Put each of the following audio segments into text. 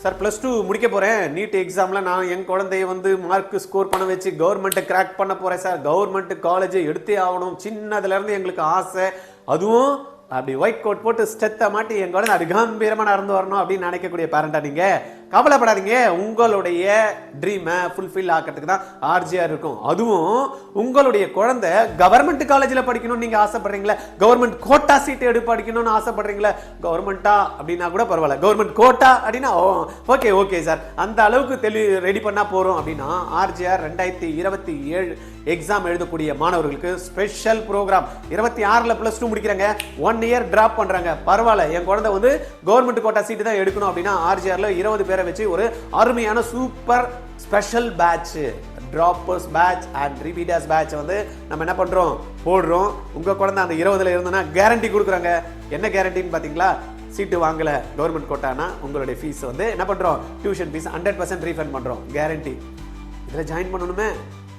Sir +2 முடிக்க போகிறேன். NEET எக்ஸாமில் நான் என் குழந்தைய மார்க் ஸ்கோர் பண்ண வச்சு கவர்மெண்ட்டை கிராக் பண்ண போகிறேன் சார். கவர்மெண்ட் காலேஜ் எடுத்தே ஆகணும். சின்னதுலேருந்து எங்களுக்கு ஆசை. அதுவும் அப்படி ஒயிட் கோட் போட்டு ஸ்டெத்தை மாட்டி என் குழந்தை அது கம்பீரமாக நடந்து வரணும் அப்படின்னு நினைக்கக்கூடிய பேரண்டா நீங்கள் கவலைப்படாதீங்க. உங்களுடைய ட்ரீமை ஃபுல்ஃபில் ஆக்கிறதுக்கு தான் ஆர்ஜிஆர் இருக்கும். அதுவும் உங்களுடைய குழந்தை கவர்மெண்ட் காலேஜில் படிக்கணும்னு நீங்கள் ஆசைப்படுறீங்களா, கவர்மெண்ட் கோட்டா சீட் படிக்கணும்னு ஆசைப்படுறீங்களா, கவர்மெண்ட்டா அப்படின்னா கூட பரவாயில்ல, கவர்மெண்ட் கோட்டா அப்படின்னா ஓகே சார், அந்த அளவுக்கு ரெடி பண்ணா போறோம் அப்படின்னா ஆர்ஜிஆர் 2027 எக்ஸாம் எழுதக்கூடிய மாணவர்களுக்கு ஸ்பெஷல் ப்ரோக்ராம். 26ல் +2 முடிக்கிறாங்க, 1 இயர் டிராப் பண்றாங்க, பரவாயில்ல என் குழந்தை கவர்மெண்ட் கோட்டா சீட்டு தான் எடுக்கணும் அப்படின்னா ஆர்ஜிஆர்ல 20 பேரை வச்சு ஒரு அருமையான super special batch, droppers batch and repeaters batch நம்ம என்ன பண்றோம் போடுறோம். உங்க குழந்தை அந்த 20ல இருந்தனா கேரண்டி கொடுக்குறாங்க. என்ன கேரண்டின்னு பாத்தீங்களா? சீட்டு வாங்கல கவர்மெண்ட் கோட்டானா உங்களுடைய ஃபீஸ் என்ன பண்றோம், டியூஷன் ஃபீஸ் 100% ரீஃபண்ட் பண்றோம், கேரண்டி. இதில் ஜாயின் பண்ணணுமே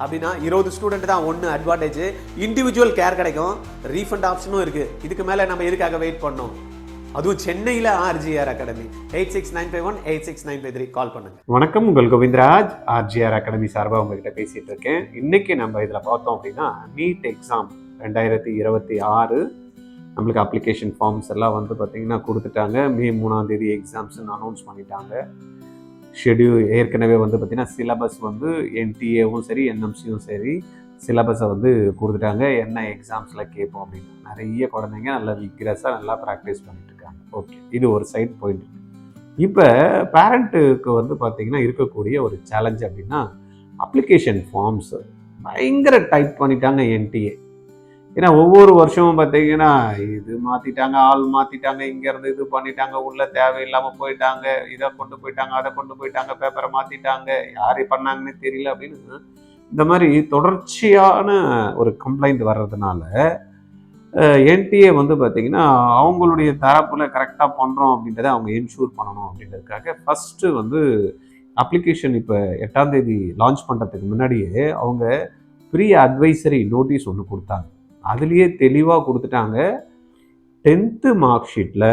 அப்படின்னா 20 ஸ்டூடெண்ட் தான். ஒன்று அட்வான்டேஜ், இண்டிவிஜுவல் கேர் கிடைக்கும், ரீஃபண்ட் ஆப்ஷனும் இருக்கு. இதுக்கு மேலே நம்ம எதுக்காக வெயிட் பண்ணோம்? அதுவும் சென்னையில் ஆர்ஜிஆர் அகாடமி. 8695186953 கால் பண்ணுங்க. வணக்கம், உங்கள் கோவிந்தராஜ் ஆர்ஜிஆர் அகாடமி சார்பாக உங்ககிட்ட பேசிட்டு இருக்கேன். இன்னைக்கு நம்ம இதில் பார்த்தோம் அப்படின்னா நீட் எக்ஸாம் 2026 நம்மளுக்கு அப்ளிகேஷன் ஃபார்ம்ஸ் எல்லாம் பார்த்தீங்கன்னா கொடுத்துட்டாங்க. மே 3ஆம் தேதி எக்ஸாம்ஸ்ன்னு அனௌன்ஸ் பண்ணிட்டாங்க. ஷெடியூல் ஏற்கனவே பார்த்தீங்கன்னா சிலபஸ் என்டிஏவும் சரி என்எம்சியும் சரி சிலபஸை கொடுத்துட்டாங்க. என்ன எக்ஸாம்ஸில் கேட்போம் அப்படின்னு நிறைய குழந்தைங்க நல்லா விக்ரஸாக நல்லா ப்ராக்டிஸ் பண்ணிட்டு இருக்காங்க. ஓகே, இது ஒரு சைட் போயிட்டு. இப்போ பேரண்ட்டுக்கு பார்த்தீங்கன்னா இருக்கக்கூடிய ஒரு சேலஞ்ச் அப்படின்னா அப்ளிகேஷன் ஃபார்ம்ஸ் பயங்கர டைட் பண்ணிட்டாங்க என்டிஏ. ஏன்னா ஒவ்வொரு வருஷமும் பார்த்தீங்கன்னா இது மாற்றிட்டாங்க, ஆள் மாற்றிட்டாங்க, இங்கேருந்து இது பண்ணிட்டாங்க, உள்ள தேவையில்லாமல் போயிட்டாங்க, இதை கொண்டு போயிட்டாங்க, அதை கொண்டு போயிட்டாங்க, பேப்பரை மாற்றிட்டாங்க, யார் பண்ணாங்கன்னு தெரியல அப்படின்னு இந்த மாதிரி தொடர்ச்சியான ஒரு கம்ப்ளைண்ட் வர்றதுனால என்டிஏ பார்த்தீங்கன்னா அவங்களுடைய தரப்பில் கரெக்டாக பண்ணுறோம் அப்படின்றத அவங்க என்ஷூர் பண்ணணும் அப்படின்றதுக்காக ஃபஸ்ட்டு அப்ளிகேஷன் இப்போ 8ஆம் தேதி லான்ச் பண்ணுறதுக்கு முன்னாடியே அவங்க ப்ரீ அட்வைசரி நோட்டீஸ் ஒன்று கொடுத்தாங்க. அதுலேயே தெளிவாக கொடுத்துட்டாங்க, 10th மார்க் ஷீட்டில்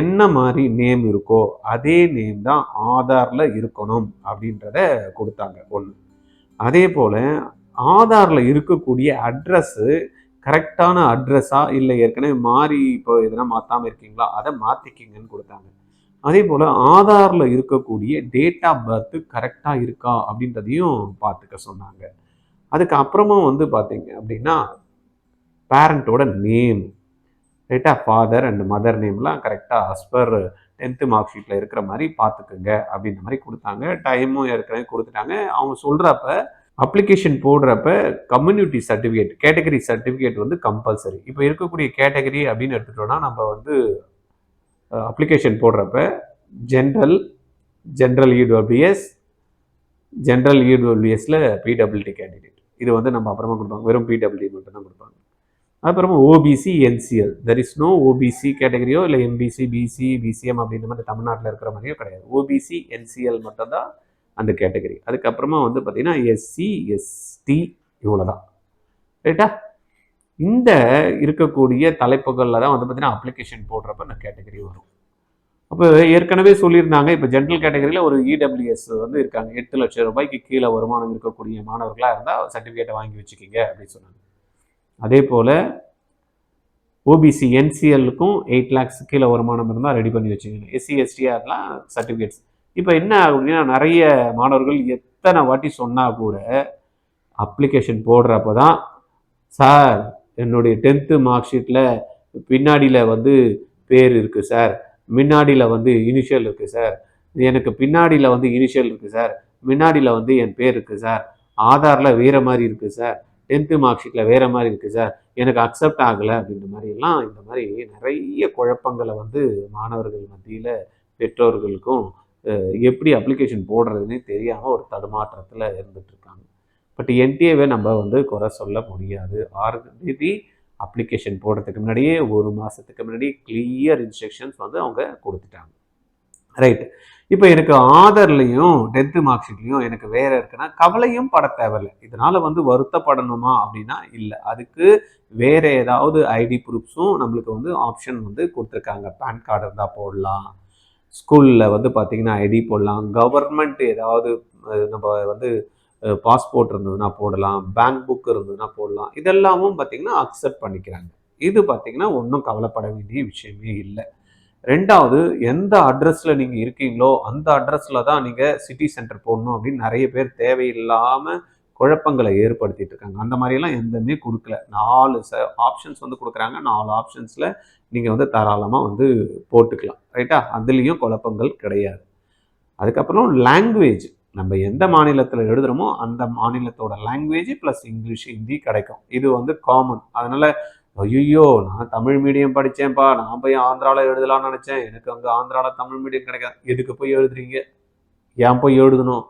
என்ன மாதிரி நேம் இருக்கோ அதே நேம் தான் ஆதாரில் இருக்கணும் அப்படின்றத கொடுத்தாங்க. ஒன்று, அதே போல் ஆதாரில் இருக்கக்கூடிய அட்ரஸ்ஸு கரெக்டான அட்ரஸாக இல்லை ஏற்கனவே மாறி இப்போ எதனா மாற்றாமல் இருக்கீங்களா அதை மாற்றிக்கிங்கன்னு கொடுத்தாங்க. அதே போல் ஆதாரில் இருக்கக்கூடிய டேட் ஆஃப் பர்த்து கரெக்டாக இருக்கா அப்படின்றதையும் பார்த்துக்க சொன்னாங்க. அதுக்கு அப்புறமும் பார்த்தீங்க அப்படின்னா பேரண்ட்டோட நேம், ரைட்டா, ஃபாதர் அண்ட் மதர் நேம்லாம் கரெக்டாக அஸ் பர் 10th மார்க் ஷீட்டில் இருக்கிற மாதிரி பார்த்துக்குங்க அப்படின்ற மாதிரி கொடுத்தாங்க. டைமும் ஏற்கனவே கொடுத்துட்டாங்க. அவங்க சொல்கிறப்ப அப்ளிகேஷன் போடுறப்ப community certificate, category certificate compulsory. இப்போ இருக்கக்கூடிய கேட்டகரி அப்படின்னு எடுத்துட்டோம்னா நம்ம அப்ளிகேஷன் போடுறப்ப ஜென்ரல் இடபிள்யூஎஸ், ஜென்ரல் இடபிள்யூஎஸில் பிடபிள்யூடி கேண்டிடேட், இது நம்ம அப்புறமா கொடுப்பாங்க. வெறும் பிடபிள்யூடி மட்டும் தான் கொடுப்பாங்க. அப்புறமா OBC NCL, there is no OBC கேட்டகரியோ இல்லை எம்பிசி பிசி பிசிஎம் அப்படின்ற மாதிரி தமிழ்நாட்டில் இருக்கிற மாதிரியோ கிடையாது. ஓபிசி என்சிஎல் மட்டும்தான் அந்த கேட்டகரி. அதுக்கப்புறமா பார்த்தீங்கன்னா எஸ்சி எஸ்டி இவ்வளோதான், ரைட்டா. இந்த இருக்கக்கூடிய தலைப்புகளில் தான் பார்த்தீங்கன்னா அப்ளிகேஷன் போடுறப்ப அந்த கேட்டகரி வரும். அப்போ ஏற்கனவே சொல்லியிருந்தாங்க, இப்போ ஜென்ரல் கேட்டகரியில் ஒரு இடபிள்யூஎஸ் இருக்காங்க, 8 லட்சம் ரூபாய்க்கு கீழே வருமானம் இருக்கக்கூடிய மாணவர்களாக இருந்தால் சர்டிஃபிகேட்டை வாங்கி வச்சுக்கிங்க அப்படின்னு சொன்னாங்க. அதே போல் ஓபிசி என்சிஎல்லுக்கும் 8 lakhs கீழே வருமானம் இருந்தால் ரெடி பண்ணி வச்சுக்கணும். எஸ்சி எஸ்டிஆர்லாம் சர்டிஃபிகேட்ஸ். இப்போ என்ன அப்படின்னா நிறைய மாணவர்கள் எத்தனை வாட்டி சொன்னால் கூட அப்ளிகேஷன் போடுறப்போ தான், சார் என்னுடைய 10th மார்க் ஷீட்டில் பின்னாடியில் பேர் இருக்குது சார், முன்னாடியில் இனிஷியல் இருக்குது சார், எனக்கு பின்னாடியில் இனிஷியல் இருக்குது சார், முன்னாடியில் என் பேர் இருக்குது சார், ஆதாரில் வேறு மாதிரி இருக்குது சார், 10th மார்க் ஷீட்டில் வேறு மாதிரி இருக்குது சார், எனக்கு அக்செப்ட் ஆகலை அப்படின்ற மாதிரிலாம் இந்த மாதிரி நிறைய குழப்பங்களை மாணவர்கள் மத்தியில் பெற்றோர்களுக்கும் எப்படி அப்ளிகேஷன் போடுறதுன்னே தெரியாமல் ஒரு தடுமாற்றத்தில் இருந்துகிட்ருக்காங்க. பட் என்டிஏவை நம்ம குறை சொல்ல முடியாது. 6ஆம் தேதி அப்ளிகேஷன் போடுறதுக்கு முன்னாடியே 1 மாதத்துக்கு முன்னாடி கிளியர் இன்ஸ்ட்ரக்ஷன்ஸ் அவங்க கொடுத்துட்டாங்க. ரைட். இப்போ எனக்கு ஆதார்லையும் 10th மார்க் ஷீட்லையும் எனக்கு வேற இருக்குன்னா கவலையும் பட தேவையில்லை. இதனால வருத்தப்படணுமா அப்படின்னா இல்லை. அதுக்கு வேற ஏதாவது ஐடி ப்ரூஃப்ஸும் நம்மளுக்கு ஆப்ஷன் கொடுத்துருக்காங்க. பேன் கார்டு இருந்தால் போடலாம், ஸ்கூலில் வந்து பார்த்தீங்கன்னா ஐடி போடலாம், கவர்மெண்ட் ஏதாவது நம்ம வந்து பாஸ்போர்ட் இருந்ததுன்னா போடலாம், பேங்க் புக் இருந்ததுன்னா போடலாம். இதெல்லாமும் பார்த்தீங்கன்னா அக்செப்ட் பண்ணிக்கிறாங்க. இது பார்த்தீங்கன்னா ஒன்றும் கவலைப்பட வேண்டிய விஷயமே இல்லை. 2வது, எந்த அட்ரஸ்ல நீங்க இருக்கீங்களோ அந்த அட்ரஸ்ல தான் நீங்க சிட்டி சென்டர் போடணும் அப்படின்னு நிறைய பேர் தேவையில்லாம குழப்பங்களை ஏற்படுத்திட்டு இருக்காங்க. அந்த மாதிரிலாம் எதுவுமே கொடுக்கல. 4 ஆப்ஷன்ஸ் வந்து கொடுக்குறாங்க. 4 ஆப்ஷன்ஸ்ல நீங்க வந்து தாராளமா வந்து போட்டுக்கலாம். ரைட்டா? அதுலேயும் குழப்பங்கள் கிடையாது. அதுக்கப்புறம் லாங்குவேஜ், நம்ம எந்த மாநிலத்தில் எழுதுறோமோ அந்த மாநிலத்தோட லாங்குவேஜ் ப்ளஸ் இங்கிலீஷ், ஹிந்தி கிடைக்கும். இது வந்து காமன். அதனால ஐயோ, நான் தமிழ் மீடியம் படித்தேன்ப்பா, நான் போய் ஆந்திராவில் எழுதலாம்னு நினச்சேன், எனக்கு அங்கே ஆந்திராவில் தமிழ் மீடியம் கிடைக்காது. எதுக்கு போய் எழுதுறீங்க? ஏன் போய் எழுதணும்?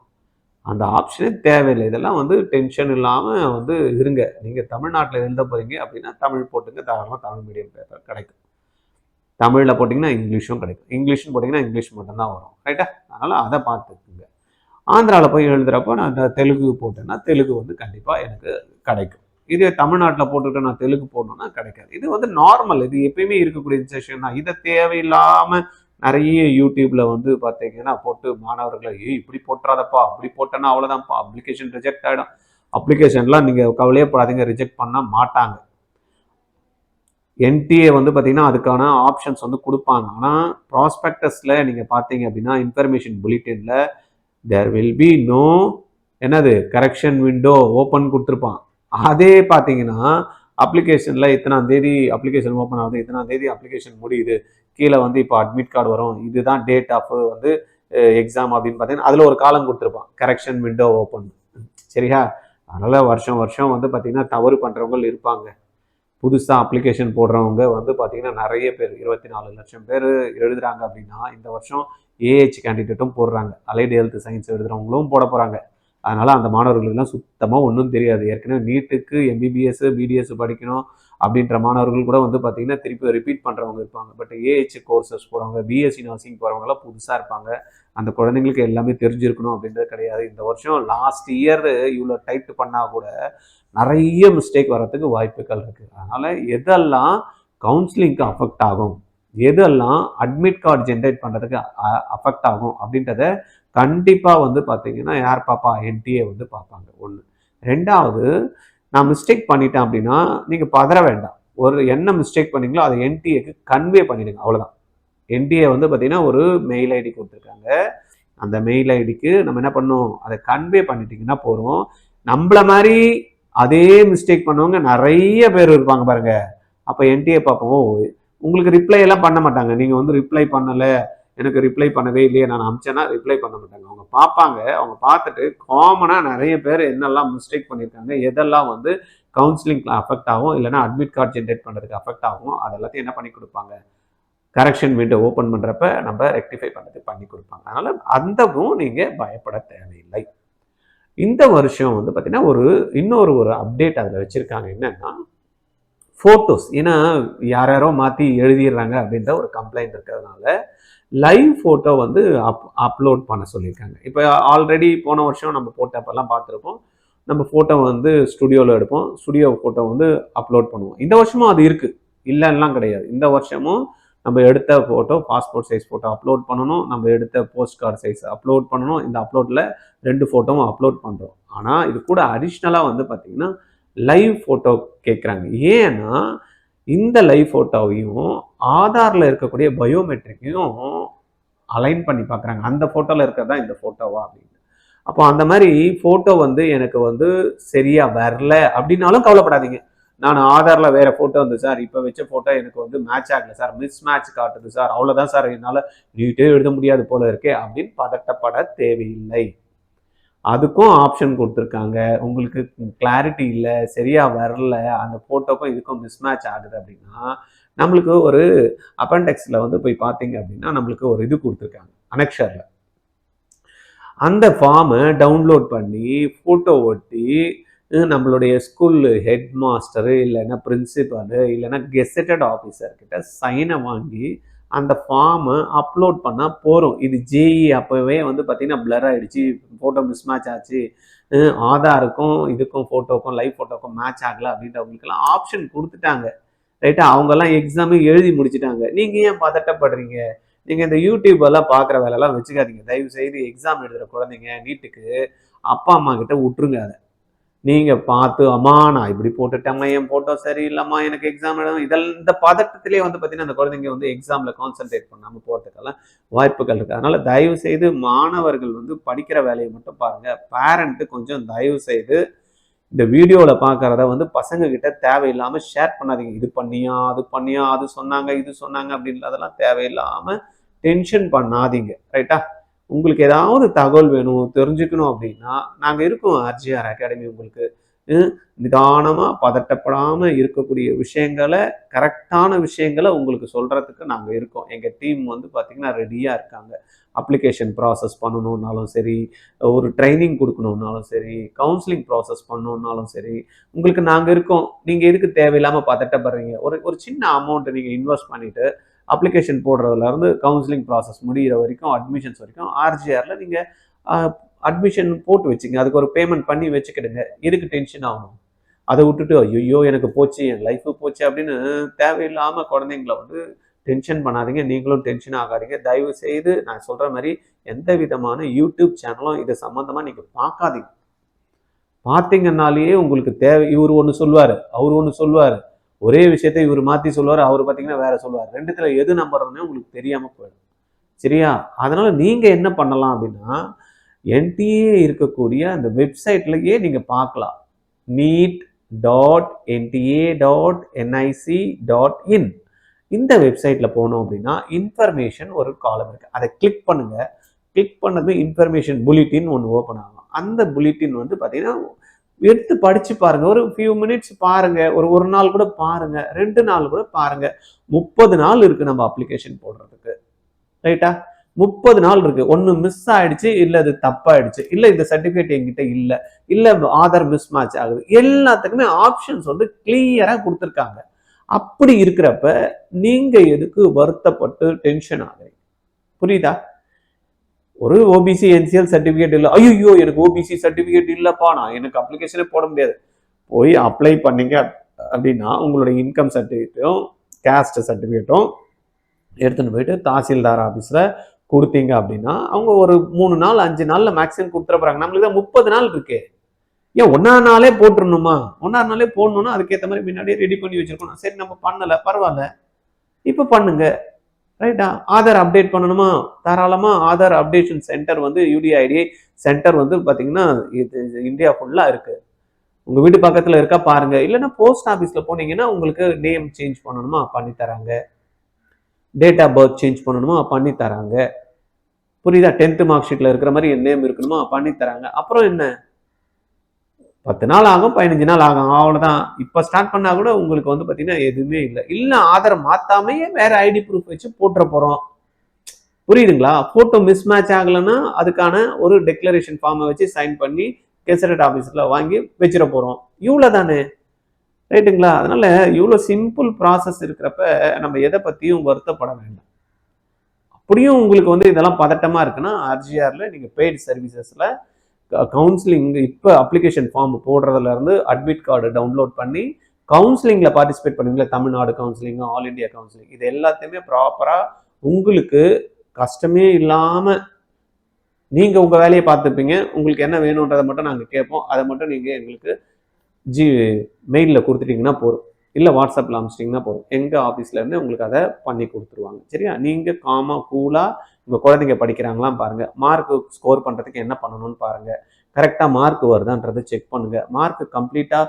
அந்த ஆப்ஷனே தேவையில்லை. இதெல்லாம் வந்து டென்ஷன் இல்லாமல் வந்து இருங்க. நீங்கள் தமிழ்நாட்டில் எழுத போகிறீங்க அப்படின்னா தமிழ் போட்டுங்க, தாராளமாக தமிழ் மீடியம் பேப்பர் கிடைக்கும். தமிழில் போட்டிங்கன்னா இங்கிலீஷும் கிடைக்கும். இங்கிலீஷ்னு போட்டிங்கன்னா இங்கிலீஷ் மட்டும்தான் வரும். ரைட்டா? அதனால் அதை பார்த்துக்குங்க. ஆந்திராவில் போய் எழுதுகிறப்போ நான் அந்த தெலுங்கு போட்டேன்னா தெலுங்கு வந்து கண்டிப்பாக எனக்கு கிடைக்கும். இதே தமிழ்நாட்டில் போட்டுட்டு நான் தெலுங்கு போடணும்னா கிடைக்காது. இது வந்து நார்மல். இது எப்பயுமே இருக்கக்கூடிய செஷன் தான். இதை தேவையில்லாமல் நிறைய யூடியூப்ல வந்து பார்த்தீங்கன்னா போட்டு மாணவர்களை இப்படி போட்டுறாதப்பா, அப்படி போட்டேன்னா அவ்வளோதான்ப்பா, அப்ளிகேஷன் ரிஜெக்ட் ஆகிடும். அப்ளிகேஷன்லாம் நீங்கள் கவலையே படாதீங்க, ரிஜெக்ட் பண்ண மாட்டாங்க. என்டிஏ வந்து பார்த்தீங்கன்னா அதுக்கான ஆப்ஷன்ஸ் வந்து கொடுப்பாங்க. ஆனால் ப்ராஸ்பெக்டஸில் நீங்கள் பார்த்தீங்க அப்படின்னா இன்ஃபர்மேஷன் புலிட்டினில் தேர் வில் பி நோ என்னது கரெக்ஷன் விண்டோ ஓப்பன் கொடுத்துருப்பான். அதே பார்த்தீங்கன்னா அப்ளிகேஷனில் இத்தனாம் தேதி அப்ளிகேஷன் ஓப்பன் ஆகுது, இத்தனாம் தேதி அப்ளிகேஷன் முடியுது, கீழே வந்து இப்போ அட்மிட் கார்டு வரும், இதுதான் டேட் ஆஃப் வந்து எக்ஸாம் அப்படின்னு பார்த்தீங்கன்னா அதில் ஒரு காலம் கொடுத்துருப்பான், கரெக்ஷன் விண்டோ ஓப்பன். சரியா? அதனால் வருஷம் வருஷம் வந்து பார்த்தீங்கன்னா தவறு பண்ணுறவங்க இருப்பாங்க. புதுசாக அப்ளிகேஷன் போடுறவங்க வந்து பார்த்தீங்கன்னா நிறைய பேர் 24 லட்சம் பேர் எழுதுறாங்க அப்படின்னா இந்த வருஷம் ஏஹெச் கேண்டிடேட்டும் போடுறாங்க, அலைடு ஹெல்த் சயின்ஸ் எழுதுறவங்களும் போட போகிறாங்க. அதனால் அந்த மாணவர்களுக்கெல்லாம் சுத்தமாக ஒன்றும் தெரியாது. ஏற்கனவே நீட்டுக்கு எம்பிபிஎஸ் பிடிஎஸ் படிக்கணும் அப்படின்ற மாணவர்கள் கூட வந்து பார்த்தீங்கன்னா திருப்பி ரிப்பீட் பண்ணுறவங்க இருப்பாங்க. பட் ஏஹெச் கோர்சஸ் போகிறவங்க, பிஎஸ்சி நர்சிங் போகிறவங்களாம் புதுசாக இருப்பாங்க. அந்த குழந்தைங்களுக்கு எல்லாமே தெரிஞ்சிருக்கணும் அப்படின்றது கிடையாது. இந்த வருஷம் லாஸ்ட் இயர் இவ்வளோ டைட் பண்ணால் கூட நிறைய மிஸ்டேக் வர்றதுக்கு வாய்ப்புகள் இருக்குது. அதனால் எதெல்லாம் கவுன்சிலிங்க்கு அஃபெக்ட் ஆகும், எதெல்லாம் அட்மிட் கார்டு ஜென்ரேட் பண்ணுறதுக்கு அஃபெக்ட் ஆகும் அப்படின்றத கண்டிப்பாக வந்து பார்த்தீங்கன்னா யார் பார்ப்பா? என்டிஏ வந்து பார்ப்பாங்க. 1. 2வது, நான் மிஸ்டேக் பண்ணிட்டேன் அப்படின்னா நீங்கள் பதற வேண்டாம். ஒரு என்ன மிஸ்டேக் பண்ணீங்களோ அதை என்டிஏக்கு கன்வே பண்ணிடுங்க, அவ்வளோதான். என்டிஏ வந்து பார்த்தீங்கன்னா ஒரு மெயில் ஐடி கொடுத்துருக்காங்க. அந்த மெயில் ஐடிக்கு நம்ம என்ன பண்ணணும், அதை கன்வே பண்ணிட்டீங்கன்னா போகிறோம். நம்மள மாதிரி அதே மிஸ்டேக் பண்ணவங்க நிறைய பேர் இருப்பாங்க பாருங்க. அப்போ என்டிஏ பார்ப்போம், உங்களுக்கு ரிப்ளை எல்லாம் பண்ண மாட்டாங்க. நீங்கள் வந்து ரிப்ளை பண்ணலை, எனக்கு ரிப்ளை பண்ணவே இல்லையே, நான் அமிச்சேன்னா ரிப்ளை பண்ண மாட்டாங்க. அவங்க பார்ப்பாங்க. அவங்க பார்த்துட்டு காமனாக நிறைய பேர் என்னெல்லாம் மிஸ்டேக் பண்ணியிருக்காங்க, எதெல்லாம் வந்து கவுன்சிலிங்ல அஃபெக்ட் ஆகும், இல்லைன்னா அட்மிட் கார்டு ஜென்ரேட் பண்ணுறதுக்கு அஃபெக்ட் ஆகும், அதெல்லாத்தையும் என்ன பண்ணி கொடுப்பாங்க, கரெக்ஷன் விண்டோ ஓப்பன் பண்ணுறப்ப நம்ம ரெக்டிஃபை பண்ணுறதுக்கு பண்ணி கொடுப்பாங்க. அதனால் அந்தவும் நீங்கள் பயப்பட தேவையில்லை. இந்த வருஷம் வந்து பார்த்தீங்கன்னா இன்னொரு அப்டேட் அதில் வச்சுருக்காங்க. என்னன்னா ஃபோட்டோஸ், ஏன்னா யாரோ மாற்றி எழுதிடுறாங்க அப்படின்ற ஒரு கம்ப்ளைண்ட் இருக்கிறதுனால லைவ் ஃபோட்டோ வந்து அப்லோட் பண்ண சொல்லியிருக்காங்க. இப்போ ஆல்ரெடி போன வருஷம் நம்ம போட்டப்பெல்லாம் பார்த்துருப்போம், நம்ம ஃபோட்டோ வந்து ஸ்டுடியோவில் எடுப்போம், ஸ்டுடியோ ஃபோட்டோ வந்து அப்லோட் பண்ணுவோம். இந்த வருஷமும் அது இருக்குது, இல்லைன்னா கிடையாது. இந்த வருஷமும் நம்ம எடுத்த photo passport size photo upload பண்ணணும், நம்ம எடுத்த போஸ்ட் கார்டு சைஸ் அப்லோட் பண்ணணும். இந்த அப்லோடில் 2 ஃபோட்டோவும் அப்லோட் பண்ணுறோம். ஆனால் இது கூட அடிஷ்னலாக வந்து பார்த்திங்கன்னா லைவ் ஃபோட்டோ கேட்குறாங்க. ஏன்னா இந்த லைவ் ஃபோட்டோவையும் ஆதாரில் இருக்கக்கூடிய பயோமெட்ரிக்கையும் அலைன் பண்ணி பார்க்குறாங்க. அந்த ஃபோட்டோவில் இருக்கிறதா இந்த ஃபோட்டோவா அப்படின்னு. அப்போ அந்த மாதிரி ஃபோட்டோ வந்து எனக்கு வந்து சரியாக வரல அப்படின்னாலும் கவலைப்படாதீங்க. நான் ஆதாரில் வேறு ஃபோட்டோ வந்து சார், இப்போ வச்ச ஃபோட்டோ எனக்கு வந்து மேட்ச் ஆகலை சார், மிஸ் மேட்ச் காட்டுது சார், அவ்வளோதான் சார், என்னால் நீட்டே எழுத முடியாது போல இருக்கே அப்படின்னு பதட்டப்பட தேவையில்லை. அதுக்கும் ஆப்ஷன் கொடுத்துருக்காங்க. உங்களுக்கு கிளாரிட்டி இல்லை, சரியாக வரல, அந்த ஃபோட்டோக்கும் இதுக்கும் மிஸ்மேட்ச் ஆகுது அப்படின்னா நம்மளுக்கு ஒரு அப்பெண்டெக்ஸில் வந்து போய் பார்த்தீங்க அப்படின்னா நம்மளுக்கு ஒரு இது கொடுத்துருக்காங்க அனெக்ஷரில். அந்த ஃபார்மை டவுன்லோட் பண்ணி ஃபோட்டோ ஒட்டி நம்மளுடைய ஸ்கூல் ஹெட் மாஸ்டரு இல்லைன்னா பிரின்சிபலு இல்லைன்னா கெசட்டட் ஆஃபீஸர்கிட்ட சைனை வாங்கி அந்த ஃபார்மை அப்லோட் பண்ணால் போகிறோம். இது ஜேஇ அப்போவே வந்து பார்த்திங்கன்னா பிளர் ஆகிடுச்சு, ஃபோட்டோ மிஸ்மேட்ச் ஆச்சு, ஆதாருக்கும் இதுக்கும் ஃபோட்டோக்கும் லைவ் ஃபோட்டோக்கும் மேட்ச் ஆகலை அப்படின்றவங்களுக்கெல்லாம் ஆப்ஷன் கொடுத்துட்டாங்க. ரைட்டா? அவங்கெல்லாம் எக்ஸாமே எழுதி முடிச்சுட்டாங்க. நீங்கள் ஏன் பதட்டப்படுறீங்க? நீங்கள் இந்த யூடியூப் எல்லாம் பார்க்குற வேலையெல்லாம் வச்சுக்காதீங்க. தயவு செய்து எக்ஸாம் எழுதுகிற குழந்தைங்க நீட்டுக்கு அப்பா அம்மா கிட்ட விட்டுருங்க. அதை நீங்கள் பார்த்து அம்மா நான் இப்படி போட்டுட்டேம்மா, என் போட்டோ சரியில்லைம்மா, எனக்கு எக்ஸாம் எழுதணும், இதெல்லாம் இந்த பதட்டத்திலே வந்து பார்த்தீங்கன்னா அந்த குழந்தைங்க வந்து எக்ஸாமில் கான்சென்ட்ரேட் பண்ணாமல் போகிறதுக்கெல்லாம் வாய்ப்புகள் இருக்குது. அதனால் தயவு செய்து மாணவர்கள் வந்து படிக்கிற வேலையை மட்டும் பாருங்கள். பேரண்ட்டு கொஞ்சம் தயவு செய்து இந்த வீடியோவில் பார்க்குறத வந்து பசங்க கிட்ட தேவையில்லாமல் ஷேர் பண்ணாதீங்க. இது பண்ணியா அது பண்ணியா, அது சொன்னாங்க இது சொன்னாங்க அப்படின்னு அதெல்லாம் தேவையில்லாமல் டென்ஷன் பண்ணாதீங்க. ரைட்டா? உங்களுக்கு ஏதாவது தகவல் வேணும் தெரிஞ்சுக்கணும் அப்படின்னா நாங்கள் இருக்கோம். ஆர்ஜிஆர் அகாடமி உங்களுக்கு நிதானமாக பதட்டப்படாமல் இருக்கக்கூடிய விஷயங்களை, கரெக்டான விஷயங்களை உங்களுக்கு சொல்கிறதுக்கு நாங்கள் இருக்கோம். எங்கள் டீம் வந்து பார்த்திங்கன்னா ரெடியாக இருக்காங்க. அப்ளிகேஷன் ப்ராசஸ் பண்ணணுன்னாலும் சரி, ஒரு ட்ரைனிங் கொடுக்கணுன்னாலும் சரி, கவுன்சிலிங் ப்ராசஸ் பண்ணணுன்னாலும் சரி, உங்களுக்கு நாங்கள் இருக்கோம். நீங்கள் எதுக்கு தேவையில்லாமல் பதட்டப்படுறீங்க? ஒரு சின்ன அமௌண்ட்டை நீங்கள் இன்வெஸ்ட் பண்ணிவிட்டு அப்ளிகேஷன் போடுறதுலேருந்து கவுன்சிலிங் ப்ராசஸ் முடிகிற வரைக்கும், அட்மிஷன்ஸ் வரைக்கும் ஆர்ஜிஆரில் நீங்கள் அட்மிஷன் போட்டு வச்சுங்க. அதுக்கு ஒரு பேமெண்ட் பண்ணி வச்சுக்கிடுங்க. எதுக்கு டென்ஷன் ஆகணும்? அதை விட்டுட்டு ஐயோ எனக்கு போச்சு, என் லைஃபு போச்சு அப்படின்னு தேவையில்லாமல் குழந்தைங்கள வந்து டென்ஷன் பண்ணாதீங்க. நீங்களும் டென்ஷன் ஆகாதீங்க. தயவு செய்து நான் சொல்கிற மாதிரி எந்த விதமான யூடியூப் சேனலும் இது சம்மந்தமாக நீங்கள் பார்க்காதீங்க. பார்த்தீங்கன்னாலேயே உங்களுக்கு தேவை. இவர் ஒன்று சொல்லுவார், அவர் ஒன்று சொல்லுவார், ஒரே விஷயத்தை இவர் மாற்றி சொல்லுவார், அவர் பார்த்தீங்கன்னா வேற சொல்லுவார். ரெண்டுத்தில் எது நம்புறதுன்னு உங்களுக்கு தெரியாமல் போயிடும். சரியா? அதனால் நீங்கள் என்ன பண்ணலாம் அப்படின்னா, என்டிஏ இருக்கக்கூடிய அந்த வெப்சைட்லேயே நீங்கள் பார்க்கலாம். neet.nta.nic.in இந்த வெப்சைட்டில் போனோம் அப்படின்னா இன்ஃபர்மேஷன் ஒரு காலம் இருக்குது. அதை கிளிக் பண்ணுங்கள். கிளிக் பண்ணது இன்ஃபர்மேஷன் புல்லட்டின் ஒன்று ஓப்பன் ஆகும். அந்த புல்லட்டின் வந்து பார்த்தீங்கன்னா எடுத்து படித்து பாருங்கள். ஒரு ஃபியூ மினிட்ஸ் பாருங்கள். ஒரு நாள் கூட பாருங்கள், 2 நாள் கூட பாருங்கள். 30 நாள் இருக்குது நம்ம அப்ளிகேஷன் போடுறதுக்கு. ரைட்டா? 30 நாள் இருக்குது. ஒன்று மிஸ் ஆகிடுச்சு, இல்லை அது தப்பாயிடுச்சு, இல்லை இந்த சர்டிஃபிகேட் என்கிட்ட இல்லை ஆதார் மிஸ் மேட்ச் ஆகுது, எல்லாத்துக்குமே ஆப்ஷன்ஸ் வந்து கிளியராக கொடுத்துருக்காங்க. அப்படி இருக்கிறப்ப நீங்கள் எதுக்கு வருத்தப்பட்டு டென்ஷன் ஆகுறீங்க? புரியுதா? ஒரு ஓபிசி என்சிஎல் சர்டிஃபிகேட் இல்லை, ஐயோ எனக்கு ஓபிசி சர்டிஃபிகேட் இல்லைப்பா, நான் எனக்கு அப்ளிகேஷனே போட முடியாது. போய் அப்ளை பண்ணீங்க அப்படின்னா உங்களுடைய இன்கம் சர்டிஃபிகேட்டும் கேஸ்ட் சர்டிஃபிகேட்டும் எடுத்துகிட்டு போயிட்டு தாசில்தார் ஆஃபீஸில் கொடுத்தீங்க அப்படின்னா அவங்க ஒரு 3 நாள் 5 நாளில் மேக்ஸிமம் கொடுத்துட போகிறாங்க. நம்மளுக்கு தான் 30 நாள் இருக்கு. ஏன் 1ஆம் நாளே போட்டுருணுமா? 1ஆம் நாளே போடணும்னா அதுக்கேற்ற மாதிரி முன்னாடியே ரெடி பண்ணி வச்சிருக்கணும். சரி நம்ம பண்ணலை, பரவாயில்ல, இப்போ பண்ணுங்க. ரைட்டா? ஆதார் அப்டேட் பண்ணணுமா? தாராளமாக ஆதார் அப்டேஷன் சென்டர் வந்து யூடிஐடி சென்டர் வந்து பார்த்தீங்கன்னா இது இந்தியா ஃபுல்லாக இருக்குது. உங்கள் வீட்டு பக்கத்தில் இருக்கா பாருங்கள். இல்லைன்னா போஸ்ட் ஆஃபீஸில் போனீங்கன்னா உங்களுக்கு நேம் சேஞ்ச் பண்ணணுமா? பண்ணித்தராங்க. டேட் ஆஃப் பர்த் சேஞ்ச் பண்ணணுமா? பண்ணித்தராங்க. புரியுதா? 10th மார்க் ஷீட்டில் இருக்கிற மாதிரி என் நேம் இருக்கணுமா? பண்ணித்தராங்க. அப்புறம் என்ன, 10 நாள் ஆகும், 15 நாள் ஆகும், அவ்வளோதான். இப்போ ஸ்டார்ட் பண்ணால் கூட உங்களுக்கு வந்து பார்த்தீங்கன்னா எதுவுமே இல்லை ஆதார் மாற்றாமையே வேற ஐடி ப்ரூஃப் வச்சு போட்டுற போகிறோம். புரியுதுங்களா? ஃபோட்டோ மிஸ் மேட்ச் ஆகலைன்னா அதுக்கான ஒரு டெக்ளரேஷன் ஃபார்மை வச்சு சைன் பண்ணி கெசரட் ஆஃபீஸில் வாங்கி வச்சிட போகிறோம். இவ்வளோ தானே. ரைட்டுங்களா? அதனால இவ்வளோ சிம்பிள் ப்ராசஸ் இருக்கிறப்ப நம்ம எதை பற்றியும் வருத்தப்பட வேண்டாம். அப்படியும் உங்களுக்கு வந்து இதெல்லாம் பதட்டமாக இருக்குன்னா ஆர்ஜிஆரில் நீங்கள் பெய்டு சர்வீசஸில் கவுன்சிலிங் இப்போ அப்ளிகேஷன் ஃபார்ம் போடுறதுலேருந்து அட்மிட் கார்டு டவுன்லோட் பண்ணி கவுன்சிலிங்கில் பார்ட்டிசிபேட் பண்ணுவீங்களா, Tamil Nadu counselling, all India counselling, இது எல்லாத்தையுமே ப்ராப்பராக உங்களுக்கு கஷ்டமே இல்லாமல் நீங்கள் உங்கள் வேலையை பார்த்துப்பீங்க. உங்களுக்கு என்ன வேணுன்றதை மட்டும் நாங்கள் கேட்போம். அதை மட்டும் நீங்கள் எங்களுக்கு மெயிலில் கொடுத்துட்டிங்கன்னா போதும், இல்லை வாட்ஸ்அப்பில் அனுப்பிச்சிட்டிங்கன்னா போதும். எங்கள் ஆஃபீஸ்லேருந்து உங்களுக்கு அதை பண்ணி கொடுத்துருவாங்க. சரியா? நீங்கள் காமாக கூலாக உங்கள் குழந்தைங்க படிக்கிறாங்களாம் பாருங்கள். மார்க்கு ஸ்கோர் பண்ணுறதுக்கு என்ன பண்ணணும்னு பாருங்கள். கரெக்டாக மார்க் வருதான்றதை செக் பண்ணுங்கள். மார்க் கம்ப்ளீட்டாக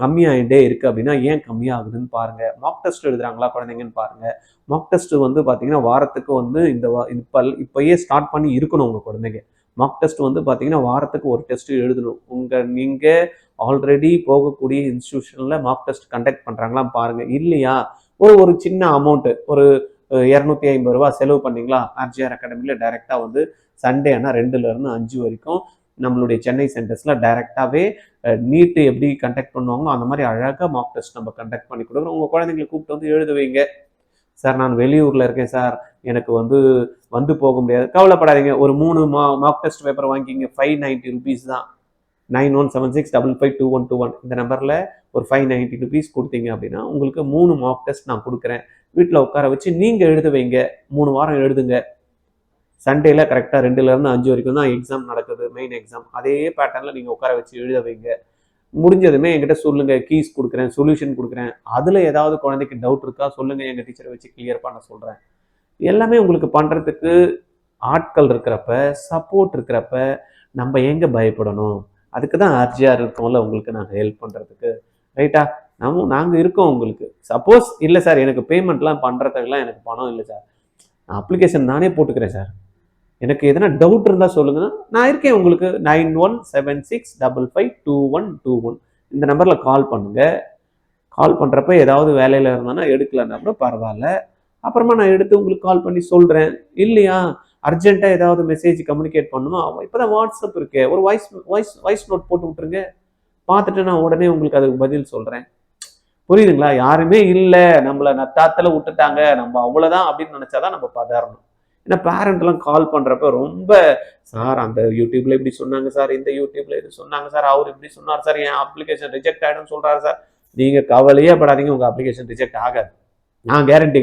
கம்மியாகிட்டே இருக்குது அப்படின்னா ஏன் கம்மியாகுதுன்னு பாருங்கள். மார்க் டெஸ்ட் எழுதுறாங்களா குழந்தைங்கன்னு பாருங்கள். மார்க் டெஸ்ட் வந்து பார்த்தீங்கன்னா வாரத்துக்கு வந்து இப்போயே ஸ்டார்ட் பண்ணி இருக்கணும். உங்கள் குழந்தைங்க மார்க் டெஸ்ட் வந்து பார்த்தீங்கன்னா வாரத்துக்கு ஒரு டெஸ்ட் எழுதணும். நீங்கள் ஆல்ரெடி போகக்கூடிய இன்ஸ்டியூஷனில் மார்க் டெஸ்ட் கண்டக்ட் பண்ணுறாங்களாம் பாருங்கள். இல்லையா ஒரு சின்ன அமௌண்ட்டு ஒரு 250 ரூபா செலவு பண்ணிங்களா, ஆர்ஜிஆர் அகாடமியில் டைரெக்டாக வந்து சண்டே ஆனால் 2லேருந்து 5 வரைக்கும் நம்மளுடைய சென்னை சென்டர்ஸில் டைரெக்டாகவே நீட்டு எப்படி கண்டக்ட் பண்ணுவாங்களோ அந்த மாதிரி அழகாக மார்க் டெஸ்ட் நம்ம கண்டக்ட் பண்ணி கொடுக்குறோம். உங்கள் குழந்தைங்களை கூப்பிட்டு வந்து எழுத வைங்க. சார் நான் வெளியூரில் இருக்கேன் சார், எனக்கு வந்து போக முடியாது, கவலைப்படாதீங்க. ஒரு 3 மார்க் டெஸ்ட் பேப்பர் வாங்கிக்கிங்க. 590 rupees தான். 9176552121 இந்த நம்பரில் ஒரு 590 rupees கொடுத்தீங்க அப்படின்னா உங்களுக்கு 3 மார்க் டெஸ்ட் நான் கொடுக்குறேன். வீட்டில் உட்கார வச்சு நீங்கள் எழுத வைங்க. 3 வாரம் எழுதுங்க. சண்டேல கரெக்டாக 2லேருந்து 5 வரைக்கும் தான் எக்ஸாம் நடக்குது, மெயின் எக்ஸாம். அதே பேட்டர்னில் நீங்கள் உட்கார வச்சு எழுத வைங்க. முடிஞ்சதுமே என்கிட்ட சொல்லுங்கள், கீஸ் கொடுக்குறேன், சொல்யூஷன் கொடுக்குறேன். அதில் ஏதாவது குழந்தைக்கு டவுட் இருக்கா சொல்லுங்கள், எங்கள் டீச்சரை வச்சு கிளியர் பண்ண சொல்கிறேன். எல்லாமே உங்களுக்கு பண்ணுறதுக்கு ஆட்கள் இருக்கிறப்ப, சப்போர்ட் இருக்கிறப்ப நம்ம எங்கே பயப்படணும்? அதுக்கு தான் ஆர்ஜிஆர் இருக்கோம்ல உங்களுக்கு நாங்கள் ஹெல்ப் பண்ணுறதுக்கு. ரைட்டா? நாங்கள் இருக்கோம் உங்களுக்கு. சப்போஸ் இல்லை சார் எனக்கு பேமெண்ட்லாம் பண்ணுறதுக்கெல்லாம் எனக்கு பணம் இல்லை சார், நான் அப்ளிகேஷன் நானே போட்டுக்கிறேன் சார், எனக்கு எதனா டவுட் இருந்தால் சொல்லுங்கன்னா நான் இருக்கேன் உங்களுக்கு. 9176552121 இந்த நம்பரில் கால் பண்ணுங்கள். கால் பண்ணுறப்ப ஏதாவது வேலையில் இருந்தானா எடுக்கலன்னா கூட பரவாயில்ல, அப்புறமா நான் எடுத்து உங்களுக்கு கால் பண்ணி சொல்கிறேன். இல்லையா அர்ஜென்ட்டாக ஏதாவது மெசேஜ் கம்யூனிகேட் பண்ணணுமா, இப்போ தான் வாட்ஸ்அப் இருக்கு, ஒரு வாய்ஸ் நோட் போட்டு விட்டுருங்க, பார்த்துட்டு நான் உடனே உங்களுக்கு அதுக்கு பதில் சொல்கிறேன். புரியுதுங்களா? யாருமே இல்லை, நம்மளை நத்தாத்தில் விட்டுட்டாங்க, நம்ம அவ்வளோதான் அப்படின்னு நினச்சாதான் நம்ம பதறணும். ஏன்னா பேரண்ட்லாம் கால் பண்ணுறப்ப ரொம்ப, சார் அந்த யூடியூப்ல இப்படி சொன்னாங்க சார், இந்த யூடியூப்ல இது சொன்னாங்க சார், அவர் இப்படி சொன்னார் சார், என் அப்ளிகேஷன் ரிஜெக்ட் ஆகிடும்னு சொல்கிறாரு சார். நீங்கள் கவலையே படாதீங்க, உங்கள் அப்ளிகேஷன் ரிஜெக்ட் ஆகாது. நான் கேரண்டி.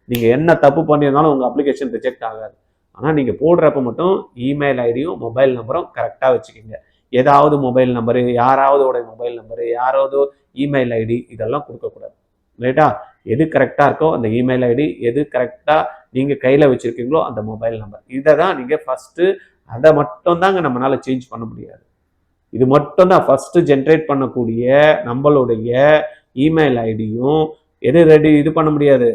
நீங்கள் என்ன தப்பு பண்ணியிருந்தாலும் உங்கள் அப்ளிகேஷன் ரிஜெக்ட் ஆகாது. ஆனால் நீங்கள் போடுறப்ப மட்டும் இமெயில் ஐடியும் மொபைல் நம்பரும் கரெக்டாக வச்சுக்கோங்க. ஏதாவது மொபைல் நம்பரு, யாராவதோட மொபைல் நம்பரு, யாராவது இமெயில் ஐடி இதெல்லாம் கொடுக்கக்கூடாது. ரைட்டா? எது கரெக்டாக இருக்கோ அந்த இமெயில் ஐடி, எது கரெக்டாக நீங்கள் கையில் வச்சுருக்கீங்களோ அந்த மொபைல் நம்பர், இதை தான் நீங்கள் ஃபஸ்ட்டு, அதை மட்டும் தாங்க நம்மளால் சேஞ்ச் பண்ண முடியாது. இது மட்டும் தான் ஃபஸ்ட்டு ஜென்ரேட் பண்ணக்கூடிய நம்மளுடைய இமெயில் ஐடியும் இது பண்ண முடியாது,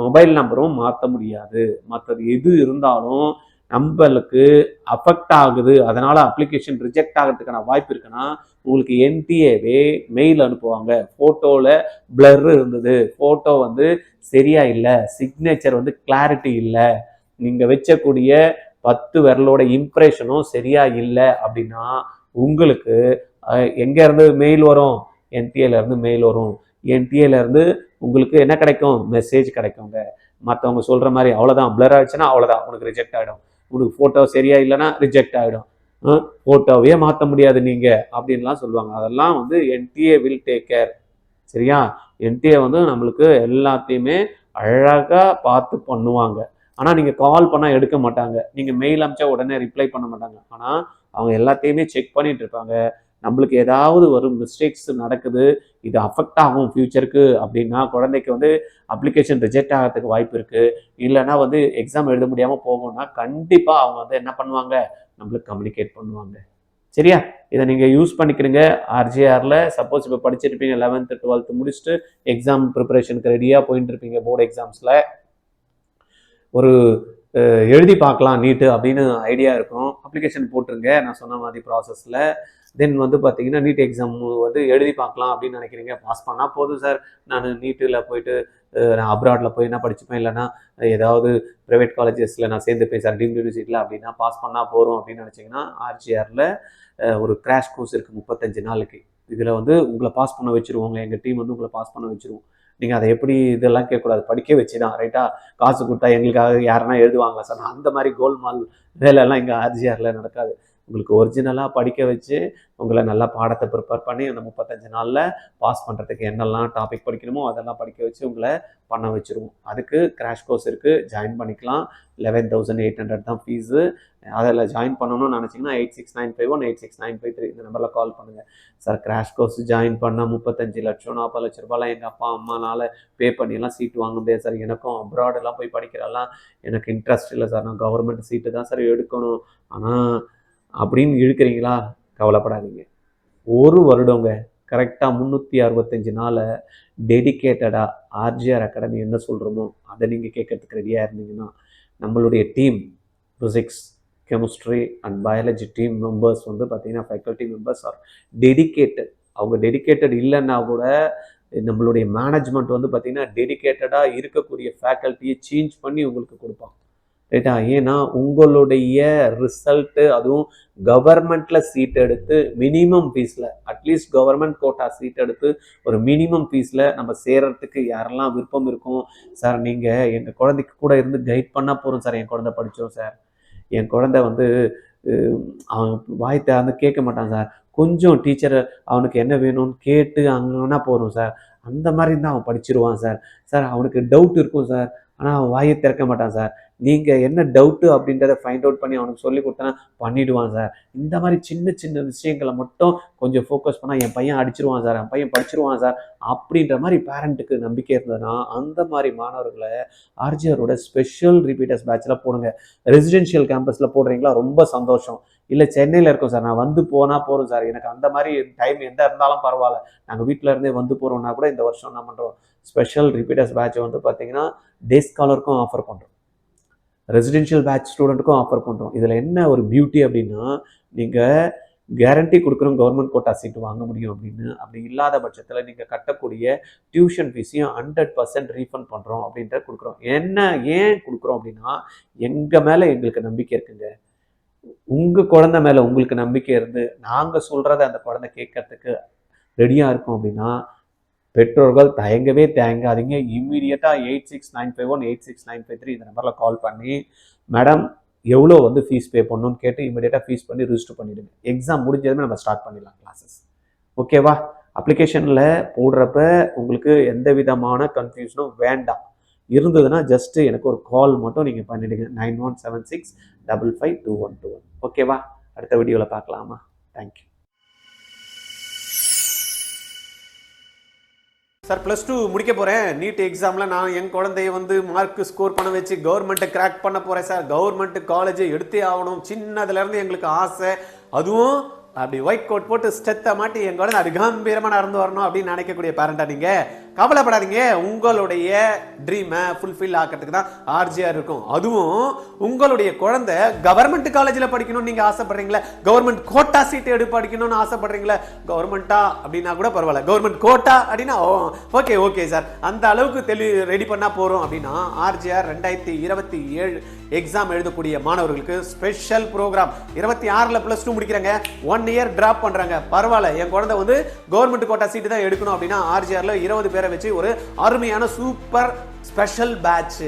மொபைல் நம்பரும் மாற்ற முடியாது. மற்றது எது இருந்தாலும் நம்மளுக்கு அஃபெக்ட் ஆகுது, அதனால் அப்ளிகேஷன் ரிஜெக்ட் ஆகிறதுக்கான வாய்ப்பு இருக்குன்னா உங்களுக்கு என்டிஏவே மெயில் அனுப்புவாங்க. ஃபோட்டோவில் பிளர் இருந்தது, ஃபோட்டோ சரியா இல்லை, சிக்னேச்சர் கிளாரிட்டி இல்லை, நீங்கள் வச்சக்கூடிய 10 விரலோட இம்ப்ரெஷனும் சரியா இல்லை அப்படின்னா உங்களுக்கு எங்கேருந்து மெயில் வரும்? என்டிஏலேருந்து மெயில் வரும். என்டிஏலேருந்து உங்களுக்கு என்ன கிடைக்கும்? மெசேஜ் கிடைக்குங்க. மற்றவங்க சொல்கிற மாதிரி அவ்வளோதான், பிளர் ஆகிடுச்சுன்னா அவ்வளோதான், உனக்கு ரிஜெக்ட் ஆகிடும், உனக்கு ஃபோட்டோ சரியா இல்லைன்னா ரிஜெக்ட் ஆகிடும், ஃபோட்டோவே மாற்ற முடியாது நீங்கள் அப்படின்லாம் சொல்லுவாங்க. அதெல்லாம் என்டிஏ வில் டேக் கேர். சரியா? என்டிஏ நம்மளுக்கு எல்லாத்தையுமே அழகாக பார்த்து பண்ணுவாங்க. ஆனால் நீங்கள் கால் பண்ணால் எடுக்க மாட்டாங்க, நீங்கள் மெயில் அனுப்பிச்சா உடனே ரிப்ளை பண்ண மாட்டாங்க. ஆனால் அவங்க எல்லாத்தையுமே செக் பண்ணிட்டு இருப்பாங்க. நம்மளுக்கு ஏதாவது ஒரு மிஸ்டேக்ஸ் நடக்குது, இது அஃபெக்ட் ஆகும் ஃபியூச்சருக்கு அப்படின்னா, குழந்தைக்கு அப்ளிகேஷன் ரிஜெக்ட் ஆகிறதுக்கு வாய்ப்பு இருக்குது, இல்லைன்னா எக்ஸாம் எழுத முடியாமல் போகும்னா கண்டிப்பாக அவங்க என்ன பண்ணுவாங்க? நம்மளுக்கு கம்யூனிகேட் பண்ணுவாங்க. சரியா? இதை நீங்கள் யூஸ் பண்ணிக்கிறீங்க ஆர்ஜிஆரில். சப்போஸ் இப்போ படிச்சிருப்பீங்க, 11th 12th முடிச்சுட்டு எக்ஸாம் ப்ரிப்பரேஷனுக்கு ரெடியாக போயிட்டு இருப்பீங்க, போர்டு எக்ஸாம்ஸில் ஒரு எழுதி பார்க்கலாம் நீட்டு அப்படின்னு ஐடியா இருக்கும். அப்ளிகேஷன் போட்டுருங்க நான் சொன்ன மாதிரி ப்ராசஸில். தென் பார்த்தீங்கன்னா நீட் எக்ஸாம் எழுதி பார்க்கலாம் அப்படின்னு நினைக்கிறீங்க. பாஸ் பண்ணால் போதும் சார், நான் நீட்டில் போயிட்டு நான் அப்ராடில் போய் என்ன படிச்சுப்பேன், இல்லைனா ஏதாவது ப்ரைவேட் காலேஜஸில் நான் சேர்ந்துப்பேன் சார் டீம்டு யூனிவர்சிட்டியில் அப்படின்னா பாஸ் பண்ணால் போகிறோம் அப்படின்னு நினச்சிங்கன்னா ஆர்ஜிஆரில் ஒரு கிராஷ் கோர்ஸ் இருக்குது 35 நாளைக்கு. இதில் உங்களை பாஸ் பண்ண வச்சுருவோங்க, எங்கள் டீம் உங்களை பாஸ் பண்ண வச்சுருவோம். நீங்கள் அதை எப்படி இதெல்லாம் கேட்கக்கூடாது, படிக்க வச்சு தான். ரைட்டா? காசு கொடுத்தா எங்களுக்காக யாருன்னா எழுதுவாங்களா சார்? அந்த மாதிரி கோல்மால் வேலையெல்லாம் இங்கே ஆர்ஜிஆரில் நடக்காது. உங்களுக்கு ஒரிஜினலாக படிக்க வச்சு உங்களை நல்லா பாடத்தை ப்ரிப்பேர் பண்ணி அந்த 35 நாளில் பாஸ் பண்ணுறதுக்கு என்னெல்லாம் டாபிக் படிக்கணுமோ அதெல்லாம் படிக்க வச்சு உங்களை பண்ண வச்சுருவோம். அதுக்கு கிராஷ் கோர்ஸ் இருக்குது, ஜாயின் பண்ணிக்கலாம். 11,800 தான் ஃபீஸு. அதில் ஜாயின் பண்ணணும்னு நினச்சிங்கன்னா 8695186953 இந்த நம்பரில் கால் பண்ணுங்கள். சார் கிராஷ் கோர்ஸ் ஜாயின் பண்ணால் 35 லட்சம் 40 லட்ச ரூபாய்லாம் எங்கள் அப்பா அம்மானால் பே பண்ணியெல்லாம் சீட்டு வாங்க முடியாது சார், எனக்கும் அப்ராடெல்லாம் போய் படிக்கிறலாம் எனக்கு இன்ட்ரெஸ்ட் இல்லை சார், நான் கவர்மெண்ட் சீட்டு தான் சார் எடுக்கணும் ஆனால் அப்படின்னு இழுக்கிறீங்களா? கவலைப்படாதீங்க. ஒரு வருடங்க கரெக்டாக 365 நாளை டெடிக்கேட்டடாக ஆர்ஜிஆர் அகாடமி என்ன சொல்கிறோமோ அதை நீங்கள் கேட்கறதுக்கு ரெடியாக இருந்தீங்கன்னா நம்மளுடைய team physics, chemistry and biology team members பார்த்தீங்கன்னா ஃபேக்கல்ட்டி மெம்பர்ஸ் ஆர் டெடிக்கேட்டட். அவங்க டெடிக்கேட்டட் இல்லைன்னா கூட நம்மளுடைய மேனேஜ்மெண்ட் பார்த்தீங்கன்னா டெடிக்கேட்டடாக இருக்கக்கூடிய ஃபேக்கல்ட்டியை சேஞ்ச் பண்ணி உங்களுக்கு கொடுப்பாங்க. ரைட்டா? ஏன்னா உங்களுடைய ரிசல்ட்டு, அதுவும் கவர்மெண்ட்டில் சீட் எடுத்து மினிமம் ஃபீஸில், அட்லீஸ்ட் கவர்மெண்ட் கோட்டா சீட் எடுத்து ஒரு மினிமம் ஃபீஸில் நம்ம சேர்கிறதுக்கு யாரெல்லாம் விருப்பம் இருக்கும் சார், நீங்கள் எங்கள் குழந்தைக்கு கூட இருந்து கைட் பண்ணால் போகிறோம் சார், என் குழந்தை படித்தோம் சார், என் குழந்தை அவன் வாய்த்தை கேட்க மாட்டான் சார், கொஞ்சம் டீச்சரை அவனுக்கு என்ன வேணும்னு கேட்டு அங்கன்னா போகிறோம் சார், அந்த மாதிரி தான் அவன் படிச்சிருவான் சார். சார் அவனுக்கு டவுட் இருக்கும் சார், ஆனால் அவன் வாயை திறக்க மாட்டான் சார். நீங்கள் என்ன டவுட்டு அப்படின்றத ஃபைண்ட் அவுட் பண்ணி அவனுக்கு சொல்லி கொடுத்தனா பண்ணிவிடுவான் சார். இந்த மாதிரி சின்ன சின்ன விஷயங்களை மட்டும் கொஞ்சம் ஃபோக்கஸ் பண்ணால் என் பையன் அடிச்சிருவான் சார், என் பையன் படிச்சிருவான் சார் அப்படின்ற மாதிரி பேரண்ட்டுக்கு நம்பிக்கை இருந்ததுன்னா அந்த மாதிரி மாணவர்களை ஆர்ஜிஆரோட ஸ்பெஷல் ரிப்பீட்டர்ஸ் பேட்சில் போடுங்க. ரெசிடென்ஷியல் கேம்பஸில் போடுறீங்களா, ரொம்ப சந்தோஷம். இல்லை சென்னையில் இருக்கோம் சார், நான் வந்து போனால் போகிறோம் சார், எனக்கு அந்த மாதிரி டைம் எந்த இருந்தாலும் பரவாயில்ல, நாங்கள் வீட்டில் இருந்தே வந்து போகிறோம்னா கூட இந்த வருஷம் என்ன பண்ணுறோம், ஸ்பெஷல் ரிப்பீட்டர்ஸ் பேட்சை வந்து பார்த்தீங்கன்னா டே ஸ்காலருக்கும் ஆஃபர் பண்ணுறோம், ரெசிடென்ஷியல் பேட்ச் ஸ்டூடெண்ட்டுக்கும் ஆஃபர் பண்ணுறோம். இதில் என்ன ஒரு பியூட்டி அப்படின்னா, நீங்கள் கேரண்டி கொடுக்குறோம் கவர்மெண்ட் கோட்டா சீட்டு வாங்க முடியும் அப்படின்னு. அப்படி இல்லாத பட்சத்தில் நீங்கள் கட்டக்கூடிய டியூஷன் ஃபீஸையும் 100% ரீஃபண்ட் பண்ணுறோம் அப்படின்ற கொடுக்குறோம். ஏன் கொடுக்குறோம் அப்படின்னா, எங்கள் மேலே எங்களுக்கு நம்பிக்கை இருக்குங்க. உங்கள் குழந்தை மேலே உங்களுக்கு நம்பிக்கை இருந்து நாங்கள் சொல்கிறத அந்த குழந்தை கேட்கறதுக்கு ரெடியாக இருக்கும் அப்படின்னா, பெற்றோர்கள் தயங்காதீங்க. இம்மீடியட்டாக 8695186953 இந்த நம்பரில் கால் பண்ணி, மேடம் எவ்வளோ வந்து ஃபீஸ் பே பண்ணணும்னு கேட்டு இம்மீடியட்டாக ஃபீஸ் பண்ணி ரிஜிஸ்டர் பண்ணிவிடுங்க. எக்ஸாம் முடிஞ்சதுமே நம்ம ஸ்டார்ட் பண்ணிடலாம் கிளாஸஸ். ஓகேவா? அப்ளிகேஷனில் போடுறப்ப உங்களுக்கு எந்த விதமான கன்ஃபியூஷனும் வேண்டாம். இருந்ததுன்னா ஜஸ்ட்டு எனக்கு ஒரு கால் மட்டும் நீங்கள் பண்ணிவிடுங்க. 9176552121. ஓகேவா? அடுத்த வீடியோவில் பார்க்கலாமா? Thank you sir. +2 முடிக்க போகிறேன். நீட் எக்ஸாமில் நான் என் குழந்தைய வந்து மார்க் ஸ்கோர் பண்ண வச்சு கவர்மெண்ட்டை கிராக் பண்ண போகிறேன் சார். கவர்மெண்ட் காலேஜை எடுத்தே ஆகணும், சின்னதுலேருந்து எங்களுக்கு ஆசை. அதுவும் அப்படி ஒயிட் கோட் போட்டு ஸ்டெத்தை மாட்டி என் குழந்தை அப்படி கம்பீரமாக நடந்து வரணும் அப்படின்னு நினைக்கக்கூடிய பேரண்டா நீங்கள் கவலைப்படாதீங்க. உங்களுடைய ட்ரீமை ஃபுல்ஃபில் ஆக்கிறதுக்கு தான் ஆர்ஜிஆர் இருக்கும். அதுவும் உங்களுடைய குழந்தை கவர்மெண்ட் காலேஜில் படிக்கணும்னு நீங்கள் ஆசைப்படுறீங்களா, கவர்மெண்ட் கோட்டா சீட்டு படிக்கணும்னு ஆசைப்படுறீங்களா, கவர்மெண்ட்டா அப்படின்னா கூட பரவாயில்ல, கவர்மெண்ட் கோட்டா அப்படின்னா ஓகே சார், அந்த அளவுக்கு ரெடி பண்ணால் போகிறோம் அப்படின்னா ஆர்ஜிஆர் 2027 எக்ஸாம் எழுதக்கூடிய மாணவர்களுக்கு ஸ்பெஷல் ப்ரோக்ராம். 26ல் +2 முடிக்கிறாங்க, 1 இயர் டிராப் பண்ணுறாங்க, பரவாயில்ல, என் குழந்தை வந்து கவர்மெண்ட் கோட்டா சீட்டு தான் எடுக்கணும் அப்படின்னா ஆர்ஜிஆர்ல 20 பேரை வச்சு ஒரு அருமையான super special batch,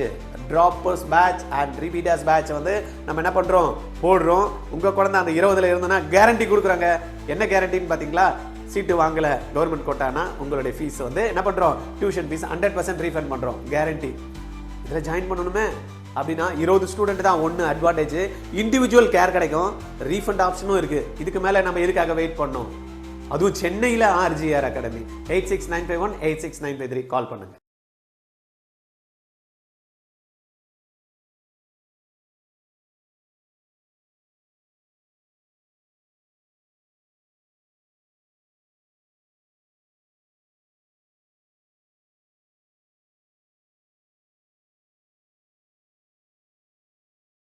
droppers batch and repeaters batch வந்து நம்ம என்ன பண்றோம், போடுறோம். உங்க குழந்தை அந்த 20ல் இருந்தனா கேரண்டி கொடுக்குறாங்க. என்ன கேரண்டின்னு பாத்தீங்களா? சீட்டு வாங்கல கவர்மெண்ட் கோட்டானா உங்களுடைய ஃபீஸ் வந்து என்ன பண்றோம், டியூஷன் ஃபீஸ் 100% ரீஃபண்ட் பண்றோம், கேரண்டி. இதில் ஜாயின் பண்ணணுமே அப்படின்னா 20 ஸ்டூடெண்ட் தான். ஒன்று அட்வான்டேஜ், இண்டிவிஜுவல் கேர் கிடைக்கும், ரீஃபண்ட் ஆப்ஷனும் இருக்கு. இதுக்கு மேலே நம்ம எதுக்காக வெயிட் பண்ணோம்? அதுவும் சென்னையில் ஆர்ஜிஆர் அகாடமி. 8695186953 கால் பண்ணுங்க.